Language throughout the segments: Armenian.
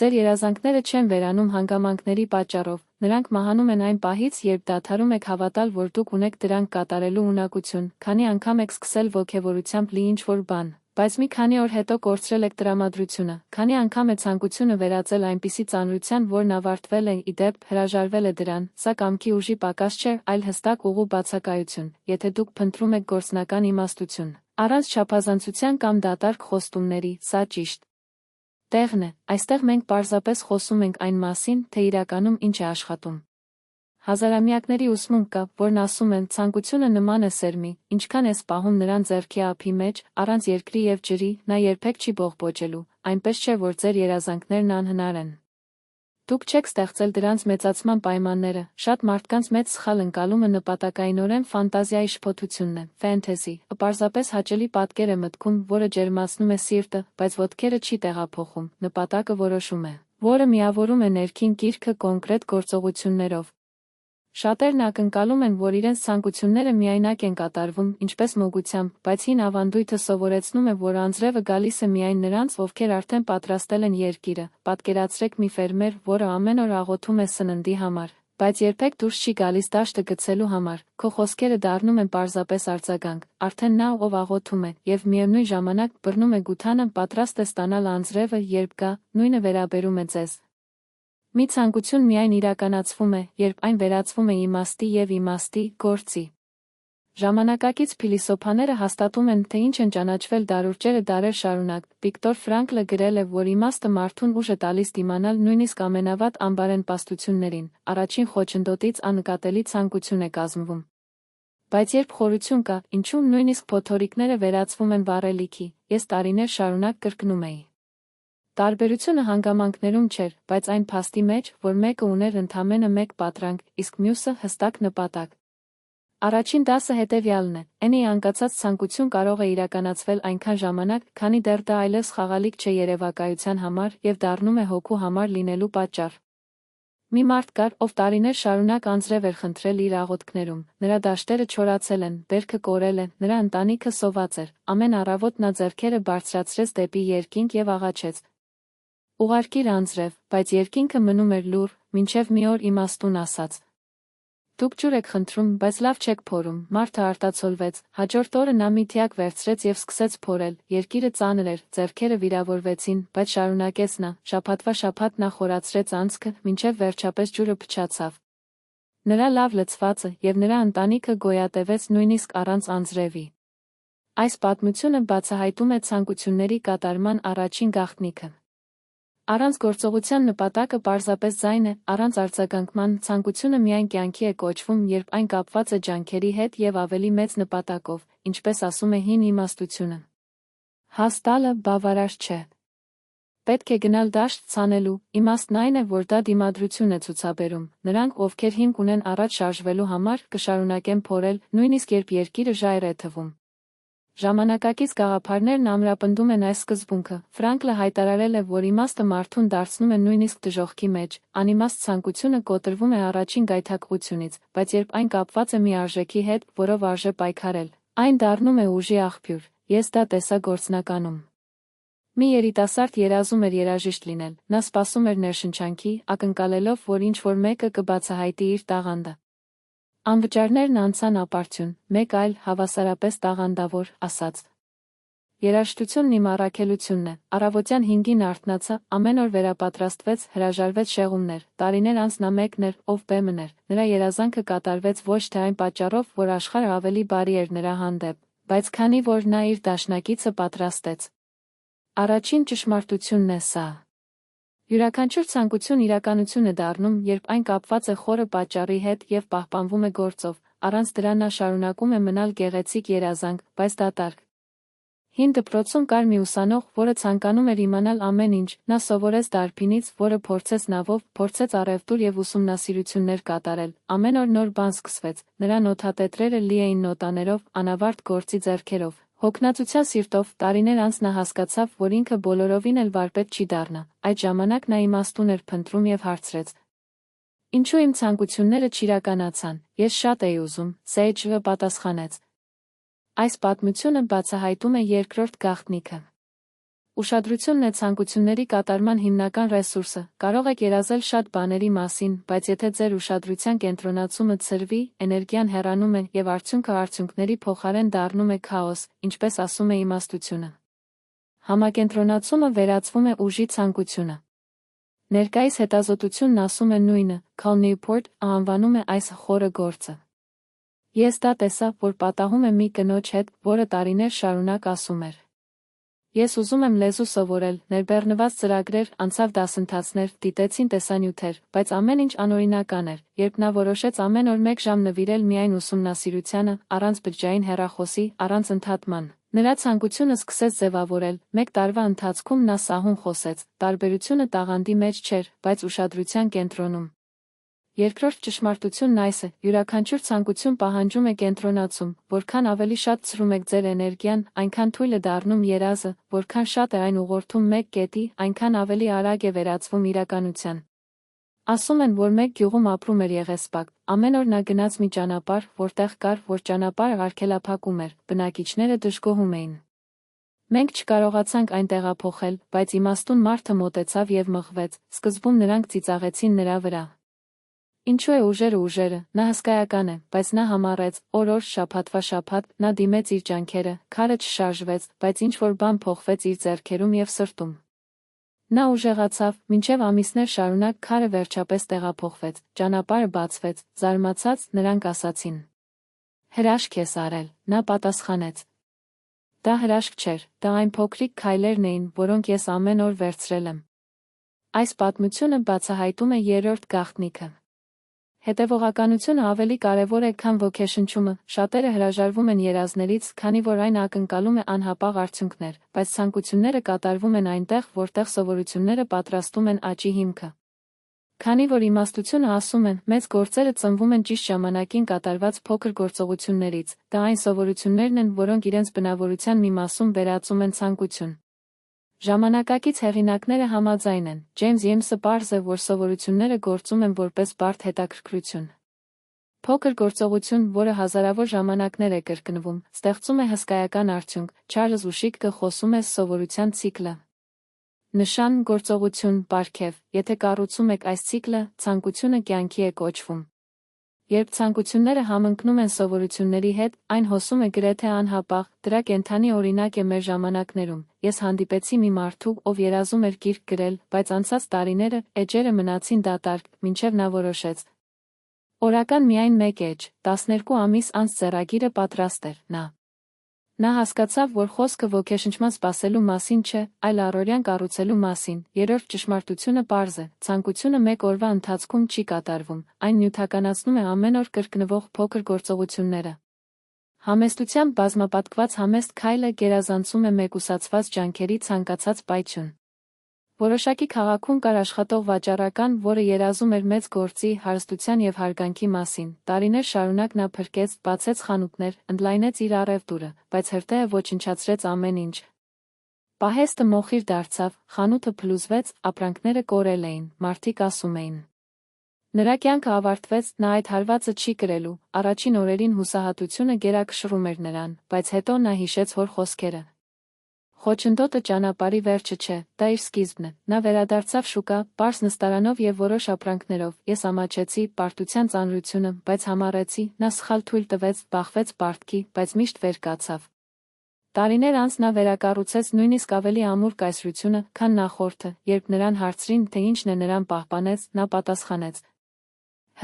Ձեր երազանքները չեն վերանում հանգամանքների պատճառով, նրանք մահանում են այն պահից, երբ դադարում եք հավատալ, որ դուք ունեք դրանք կատարելու ունակություն, քանի անգամ եք սկսել ոգևորությամբ լի ինչ-որ բան, բայց մի քանի օր հետո կորցրել եք տրամադրությունը, քանի անգամ է ցանկությունը վերածել այնպիսի ծանրության, որն ավարտվել է, ի դեպ, հրաժարվել է դրան, սա կամքի ուժի պակաս չէ, այլ հստակ ուղու բացակայություն, եթե դուք փնտրում եք գործնական իմաստություն, առանց չափազանցության կամ դատարկ խոստումների, սա ճիշտ տեղն է, այստեղ մենք պարզապես խոսում ենք այն մասին, թե իրականում ինչ է աշխատում։ Հազարամյակների ուսմունք կա, որն ասում են, ցանկությունը նման է սերմի, ինչքան ես պահում նրան ձեռքի ափի մեջ, առանց երկրի և ջրի, նա երբեք չի բողբոջելու, այնպես չէ, որ ձեր երազանքներն անհնար են։ Դուք չեք ստեղծել դրանց մեծացման պայմանները, շատ մարդկանց մեծ սխալ ընկալումը նպատակայինորեն ֆանտազիայի շփոթությունն է, ֆենթեզի, պարզապես հաճելի պատկեր է մտքում, որը ջերմացնում է սիրտը, բայց ոտքերը չի տեղափոխում, նպատակը որոշում է, որը միավորում է ներքին կիրքը կոնկրետ գործողություններով։ Շատերն ակնկալում են, որ իրենց ցանկությունները միայնակ են կատարվում, ինչպես մոգությամբ, բայց հին ավանդույթը սովորեցնում է, որ անձրևը գալիս է միայն նրանց, ովքեր արդեն պատրաստել են երկիրը։ Պատկերացրեք մի ֆերմեր, որը ամեն օր աղոթում է սննդի համար, բայց երբեք դուրս չի գալիս դաշտը գցելու համար։ Քո խոսքերը դառնում են պարզապես արձագանք, արդեն նա, ով աղոթում է, եւ միևնույն ժամանակ բռնում է գութանը, պատրաստ է ստանալ անձրևը, երբ գա, նույնը վերաբերում է ձեզ։ Մի ցանկություն միայն իրականացվում է, երբ այն վերածվում է իմաստի և իմաստի, գործի։ Ժամանակակից փիլիսոփաները հաստատում են, թե ինչ են ճանաչվել դարուրջերը դարեր շարունակ։ Վիկտոր Ֆրանկլը գրել է, որ իմաստը մարդուն ուժ է տալիս դիմանալ նույնիսկ ամենավատ անբարենպաստություններին, առաջին խոչընդոտից աննկատելի ցանկություն է կազմվում։ Բայց երբ խորություն կա, ինչու նույնիսկ փոթորիկները վերածվում են վառելիքի, ես տարիներ շարունակ կրկնում էի։ Տարբերությունը հանգամանքներում չէր, բայց այն փաստի մեջ, որ մեկը ուներ ընդամենը մեկ պատրանք, իսկ մյուսը հստակ նպատակ։ Առաջին դասը հետևյալն է. Էնի անկացած ցանկություն կարող է իրականացվել այնքան ժամանակ, քանի դեռ դա այլևս խաղալիք չէ երևակայության համար եւ դառնում է հոգու համար լինելու պատճառ։ Մի մարդ կար, ով տարիներ շարունակ անձրև էր խնդրել իր աղոթքներում, նրա դաշտերը չորացել են, բերքը կորել է, նրա ընտանիքը սոված էր, ամեն առավոտ նա ձեռքերը բարձրացրեց դեպի երկինք եւ աղաչեց. Ուղարկիր անձրև, բայց երկինքը մնում էր լուռ, մինչև մի օր իմաստուն ասաց. Դուք ջուր եք խնդրում, բայց լավ չեք փորում, մարդը արտացոլվեց, հաջորդ օրը նա մի թիակ վերցրեց եւ սկսեց փորել, երկիրը ծանր էր, ձեռքերը վիրավորվեցին, բայց շարունակեց նա, շաբաթվա շաբաթ նա խորացրեց անցքը, մինչև վերջապես ջուրը փչացավ։ Նրա լավ լցվածը եւ նրա ընտանիքը գոյատևեց նույնիսկ առանց անձրևի։ Այս պատմությունը բացահայտում է ցանկությունների կատարման առաջին գաղտնիքը։ Առանց գործողության նպատակը պարզապես ձայն է, առանց արձագանքման ցանկությունը միայն կյանքի է կոչվում, երբ այն կապված է ջանքերի հետ եւ ավելի մեծ նպատակով, ինչպես ասում է հին իմաստությունը։ Հաստալը բավարար չէ։ Պետք է գնալ դաշտ ցանելու, իմաստն այն է, որ դա դիմադրություն է ցուցաբերում, նրանք, ովքեր հիմք ունեն առաջ շարժվելու համար, կշարունակեն փորել, նույնիսկ երբ երկիրը ժայռ է թվում։ Ժամանակակից գաղափարներն ամրապնդում են այս սկզբունքը։ Ֆրանկլը հայտարարել է, որ իմաստը մարդուն դարձնում է նույնիսկ դժոխքի մեջ, անիմաստ ցանկությունը կոտրվում է առաջին գայթակղությունից, բայց երբ այն կապված է մի արժեքի հետ, որով արժե պայքարել, այն դառնում է ուժի աղբյուր։ Ես դա տեսա գործնականում։ Մի երիտասարդ երազում էր երաժիշտ լինել, նա սպասում էր ներշնչանքի, ակնկալելով, որ ինչ-որ մեկը կբացահայտի իր տաղանդը։ Անվճարներն անցան ապարդյուն, մեկ այլ, հավասարապես տաղանդավոր, ասաց. Երաժշտությունն իմ առաքելությունն է, առավոտյան 5-ին արթնացա, ամեն օր վերապատրաստվեց, հրաժարվեց շեղումներ, տարիներ անց նա մեկն էր, ով բեմն էր, նրա երազանքը կատարվեց ոչ թե այն պատճառով, որ աշխարհը ավելի բարի էր նրա հանդեպ, բայց քանի որ նա իր դաշնակիցը պատրաստեց։ Առաջին ճշմարտությունն է սա. յուրաքանչյուր ցանկություն իրականություն է դառնում, երբ այն կապված է խորը պատճառի հետ եւ պահպանվում է գործով, առանց դրա նա շարունակում է մնալ գեղեցիկ երազանք, բայց դատարկ։ Հին դպրոցում կար մի ուսանող, որը ցանկանում էր իմանալ ամեն ինչ, նա սովորեց դարբինից, որը փորձեց նավով, փորձեց առևտուր եւ ուսումնասիրություններ կատարել, ամեն օր նոր բան սկսվեց, նրա նոթատետրերը լի էին նոտաներով, անավարտ գործի ձեռքերով։ Հոգնածության սիրտով տարիներ անց նա հասկացավ, որ ինքը բոլորովին էլ վարպետ չի դառնա, այդ ժամանակ նա իմաստուն էր փնտրում եւ հարցրեց. Ինչու իմ ցանկությունները չիրականացան, ես շատ էի ուզում, Սեյջը պատասխանեց. Այս պատմությունը բացահայտում է երկրորդ գաղտնիքը։ Ուշադրությունն է ցանկությունների կատարման հիմնական ռեսուրսը, կարող եք երազել շատ բաների մասին, բայց եթե ձեր ուշադրության կենտրոնացումը ցրվի, էներգիան հեռանում է և արդյունքը արդյունքների փոխարեն դառնում է քաոս, ինչպես ասում է իմաստությունը։ Համակենտրոնացումը վերածվում է ուժի ցանկությունը։ Ներկայիս հետազոտությունն ասում է նույնը, Cal Newport անվանում է այս խորը գործը։ Ես դա տեսա, որ պատահում է մի կնոջ հետ, որը տարիներ շարունակ ասում էր. Ես ուզում եմ լեզու սովորել, ներբեռնված ծրագրեր, անցավ դասընթացներ, դիտեցին տեսանյութեր, բայց ամեն ինչ անօրինական էր, երբ նա որոշեց ամեն օր 1 ժամ նվիրել միայն ուսումնասիրությանը, առանց բջջային հեռախոսի, առանց ընդհատման։ Նրա ցանկությունը սկսեց ձևավորել, 1 տարվա ընթացքում նա սահուն խոսեց, տարբերությունը տաղանդի մեջ չէր, բայց ուշադրության կենտրոնում։ Երկրորդ ճշմարտությունն այս է, յուրաքանչյուր ցանկություն պահանջում է կենտրոնացում, որքան ավելի շատ ցրում եք ձեր էներգիան, այնքան թույլ է դառնում երազը, որքան շատ է այն ուղղորդում մեկ կետի, այնքան ավելի արագ է վերածվում իրականության։ Ասում են, որ մեկ գյուղում ապրում էր եղեսպակ, ամեն օր նա գնաց մի ճանապարհ, որտեղ կար, որ ճանապարհը արգելափակում էր, բնակիչները դժգոհում էին։ Մենք չկարողացանք այն տեղափոխել, բայց իմաստուն մարդը մոտեցավ և մղվեց, սկզբում նրանք ծիծաղեցին նրա վրա։ Ինչու է ուժերը, նա հսկայական է, բայց նա համառեց, օր, շաբաթվա շաբաթ, նա դիմեց իր ջանքերը, քարը չշարժվեց, բայց ինչ-որ բան փոխվեց իր ձեռքերում և սրտում։ Նա ուժեղացավ, մինչև ամիսներ շարունակ քարը վերջապես տեղափոխվեց, ճանապարհը բացվեց, զարմացած, նրանք ասացին. Հրաշք ես արել, նա պատասխանեց. Դա հրաշք չէր, դա այն փոքրիկ քայլերն էին, որոնք ես ամեն օր վերցրել եմ։ Այս պատմությունը բացահայտում է երրորդ գաղտնիքը։ Հետևողականությունը ավելի կարևոր է, քան ոգեշնչումը, շատերը հրաժարվում են երազներից, քանի որ այն ակնկալում է անհապաղ արդյունքներ, բայց ցանկությունները կատարվում են այնտեղ, որտեղ սովորությունները պատրաստում են աճի հիմքը։ Քանի որ իմաստությունը ասում է, մեծ գործերը ծնվում են ճիշտ ժամանակին կատարված փոքր գործողություններից, դա այն սովորություններն են, որոնք իրենց բնավորության մի մասում վերածում են ցանկություն։ Ժամանակակից հեղինակները համաձայն են, Ջեյմս Յեմսը պարզ է, որ սովորությունները գործում են որպես բարդ հետաքրքրություն։ Փոքր գործողություն, որը հազարավոր ժամանակներ է կրկնվում, ստեղծում է հսկայական արդյունք, Չարլզ Ուշիկը խոսում է սովորության ցիկլը։ Նշան, գործողություն, պարգև, եթե կառուցում եք այս ցիկլը, ցանկությունը կյանքի է կոչվում։ Երբ ցանկությունները համընկնում են սովորությունների հետ, այն հոսում է գրեթե անհապաղ, դրա կենդանի օրինակ է մեր ժամանակներում։ Ես հանդիպեցի մի մարդու, ով երազում էր գիրք գրել, բայց անցած տարիները, էջերը մնացին դատարկ, մինչև նա որոշեց։ Օրական միայն 1 էջ, 12 ամիս անց ձեռագիրը պատրաստ էր, Նա հասկացավ, որ խոսքը ոգեշնչման սպասելու մասին չէ, այլ առօրյան կառուցելու մասին։ Երրորդ ճշմարտությունը պարզ է, ցանկությունը 1 օրվա ընթացքում չի կատարվում, այն նյութականացնում է ամեն օր կրկնվող փոքր գործողությունները։ Համեստությամբ բազմապատկված համեստ քայլը գերազանցում է մեկուսացված ջանքերի ցանկացած պայթյուն։ Որոշակի քաղաքում կար աշխատող վաճառական, որը երազում էր մեծ գործի, հարստության և հարգանքի մասին։ Տարիներ շարունակ նա փրկեց, բացեց խանութներ, ընդլայնեց իր առևտուրը, բայց հրդեհը ոչնչացրեց ամեն ինչ։ Պահեստը մոխիր դարձավ, խանութը փլուզվեց, ապրանքները կորել էին, մարդիկ ասում էին. Նրա կյանքը ավարտվեց, նա այդ հարվածը չի կրելու։ Առաջին օրերին հուսահատությունը գերակշռում էր նրան, բայց հետո նա հիշեց հոր խոսքերը. Խոչընդոտը ճանապարհի վերջը չէ, դա իր սկիզբն է։ Նա վերադարձավ շուկա, պարզ նստարանով և որոշ ապրանքներով։ Ես ամաչեցի, պարտության ծանրությունը, բայց համառեցի, նա սխալ թույլ տվեց, բախվեց պարտքի, բայց միշտ վեր կացավ։ Տարիներ անց նա վերակառուցեց նույնիսկ ավելի ամուր կայսրությունը, քան նախորդը, երբ նրան հարցրին, թե ինչն է նրան պահպանեց, նա պատասխանեց.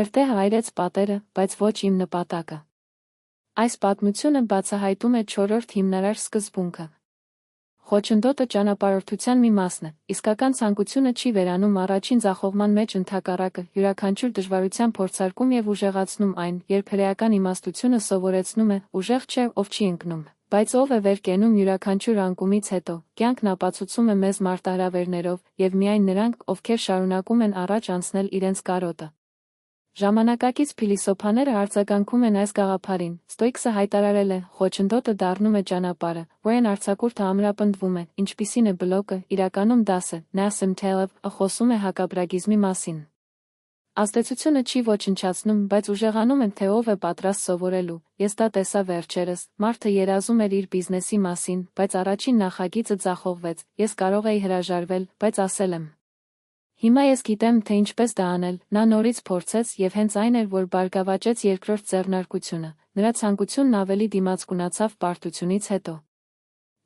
Հրդեհը այրեց պատերը, բայց ոչ իմ նպատակը։ Այս պատմությունը բացահայտում է 4-րդ հիմնարար սկզբունքը։ Խոչընդոտը ճանապարհորդության մի մասն է, իսկական ցանկությունը չի վերանում առաջին ձախողման մեջ, ընդհակառակը, յուրաքանչյուր դժվարության փորձարկում և ուժեղացնում այն, երբ հրեական իմաստությունը սովորեցնում է, ուժեղ չէ, ով չի ընկնում, բայց ով է վեր կենում յուրաքանչյուր անկումից հետո, կյանքն ապացուցում է մեզ մարտահրավերներով, և միայն նրանք, ովքեր շարունակում են առաջ անցնել իրենց կարոտը։ Ժամանակակից փիլիսոփաները արձագանքում են այս գաղափարին։ Ստոիկսը հայտարարել է. խոչընդոտը դառնում է ճանապարհը, Ուեյն արձակուրդը ամրապնդվում է, ինչպիսին է բլոկը, իրականում դասը, Նասիմ Թալեբը խոսում է հակաբրագիզմի մասին։ Ազդեցությունը չի ոչնչացնում, բայց ուժեղանում են, թե ով է պատրաստ սովորելու։ Ես դա տեսա վերջերս։ Մարդը երազում էր իր բիզնեսի մասին, բայց առաջին նախագիծը ձախողվեց։ Ես կարող էի հրաժարվել, բայց ասել եմ. Հիմա ես գիտեմ, թե ինչպես դա անել։ Նա նորից փորձեց, եւ հենց այն էր, որ բարգավաճեց երկրորդ ձեռնարկությունը։ Նրա ցանկությունն ավելի դիմացկունացավ պարտությունից հետո։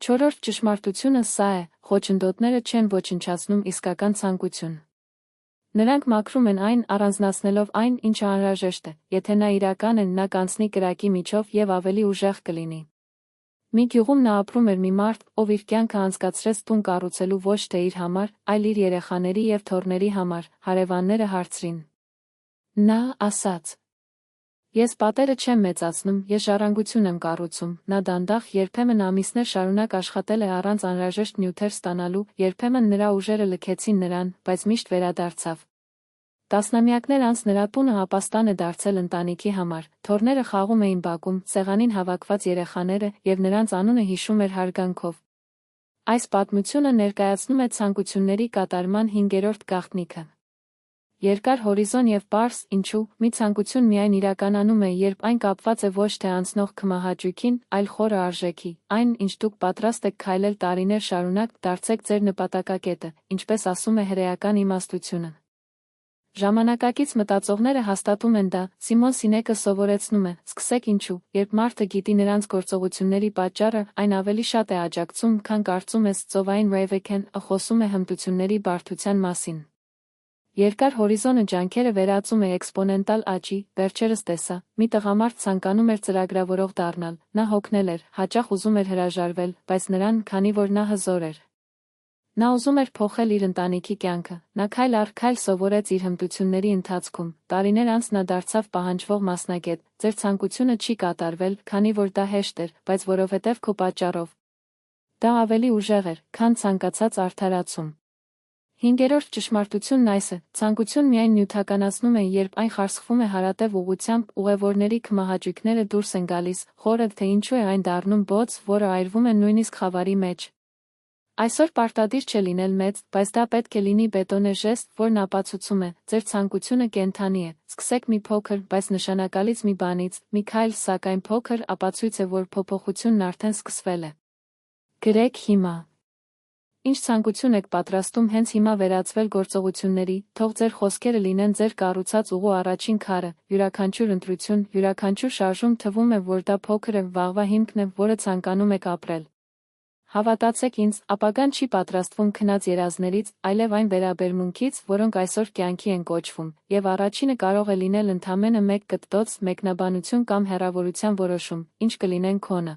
Չորրորդ ճշմարտությունը սա է. խոչընդոտները չեն ոչնչացնում իսկական ցանկություն։ Նրանք մաքրում են այն, առանձնացնելով այն, ինչը անհրաժեշտ է։ Եթե նա իրական է, նա կանցնի կրակի միջով եւ ավելի ուժեղ կլինի։ Մի գյուղում նա ապրում էր մի մարդ, ով իր կյանքը անցկացրեց տուն կառուցելու ոչ թե իր համար, այլ իր երեխաների եւ թոռների համար, հարևանները հարցրին. Նա ասաց. Ես պատերը չեմ մեծացնում, ես ժառանգություն եմ կառուցում։ Նա դանդաղ, երբեմն ամիսներ շարունակ աշխատել է առանց անհրաժեշտ նյութեր ստանալու, երբեմն նրա ուժերը լքեցին նրան, բայց միշտ վերադարձավ։ Տասնամյակներ անց նրա տունը ապաստան է դարձել ընտանիքի համար, թոռները խաղում էին բակում, սեղանին հավաքված երեխաները եւ նրանց անունը հիշում էր հարգանքով։ Այս պատմությունը ներկայացնում է ցանկությունների կատարման 5-րդ գաղտնիքը։ Երկար հորիզոն եւ պարզ, ինչու, մի ցանկություն միայն իրականանում է, երբ այն կապված է ոչ թե անցնող քմահաճույքին, այլ խորը արժեքի, այն, ինչ դուք պատրաստ եք քայլել տարիներ շարունակ, դարձեք ձեր նպատակակետը, ինչպես ասում է հրեական իմաստությունը։ Ժամանակակից մտածողները հաստատում են դա, Սիմոն Սինեկը սովորեցնում է, սկսեք ինչու, երբ մարդը գիտի նրանց գործողությունների պատճառը, այն ավելի շատ է աջակցում, քան կարծում ես, ծովային Ռեյվեքենը խոսում է հմտությունների բարդության մասին։ Երկար հորիզոնը ջանքերը վերածում է էքսպոնենտալ աճի, վերջերս տեսա, մի տղամարդ ցանկանում էր ծրագրավորող դառնալ, նա հոգնել էր, հաճախ ուզում էր հրաժարվել, բայց նրան, քանի որ նա հզոր էր։ Նա ուզում էր փոխել իր ընտանիքի կյանքը, նա քայլ առ քայլ սովորեց իր հմտությունների ընթացքում, տարիներ անց նա դարձավ պահանջվող մասնագետ, ձեր ցանկությունը չի կատարվել, քանի որ դա հեշտ էր, բայց որովհետև քո պատճառով։ Դա ավելի ուժեղ էր, քան ցանկացած արդարացում։ 5-րդ ճշմարտությունն այս է, ցանկություն միայն նյութականացնում է, երբ այն խարսխվում է հարատև ուղղությամբ, ուղևորների քմահաճույքները դուրս են գալիս, խորը թե ինչու է այն դառնում բոց, որը այրվում է նույնիսկ խավարի մեջ։ Այսօր պարտադիր չէ լինել մեծ, բայց դա պետք է լինի բետոնե ժեստ, որն ապացուցում է, ձեր ցանկությունը կենդանի է։ Սկսեք մի փոքր, բայց նշանակալից մի բանից, մի քայլ, սակայն փոքր, ապացույց է, որ փոփոխությունն արդեն սկսվել է։ Գրեք հիմա։ Ինչ ցանկություն եք պատրաստում հենց հիմա վերածվել գործողությունների, թող ձեր խոսքերը լինեն ձեր կառուցած ուղու առաջին քարը, յուրաքանչյուր ընտրություն, յուրաքանչյուր շարժում թվում է, որ դա փոքր է, վաղվա հիմքն է, որը ցանկանում եք ապրել։ Հավատացեք ինձ, ապագան չի պատրաստվում քնած երազներից, այլև այն վերաբերմունքից, որոնք այսօր կյանքի են կոչվում, եւ առաջինը կարող է լինել ընդամենը մեկ կտտոց, մեկնաբանություն կամ հեռավորության որոշում, ինչ կլինեն քոնը։